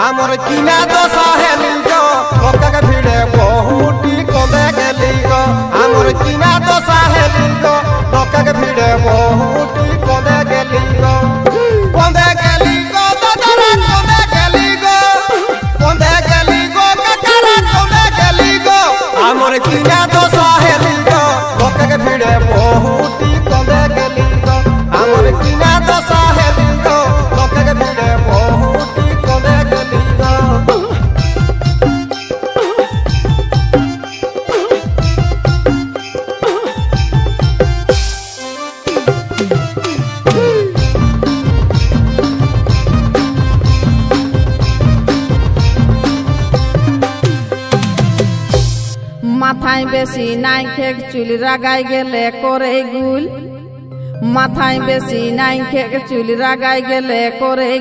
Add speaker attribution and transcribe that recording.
Speaker 1: আমার কিনা দশা হেলি গো লোকে ভিড়ে বহুটি কমে গেলি গো আমার কিনা দশা হেলি গো লোকে ভিড়ে বহুটি কমে গেলি গো কমে গেলি গো দাদারা কমে গেলি গো কমে গেলি গো কাকারা কমে গেলি গো আমার কিনা দশা হেলি গো লোকে ভিড়ে বহুটি কমে গেলি গো আমার কিনা দশা হেলি গো লোকে ভিড়ে বহুটি কমে গেলি গো
Speaker 2: মাথায় বেশি নাই খেক চুল রাগাই গেলে করে গুল মাথায় বেশি নাই খেক চুল রাগাই গেলে করে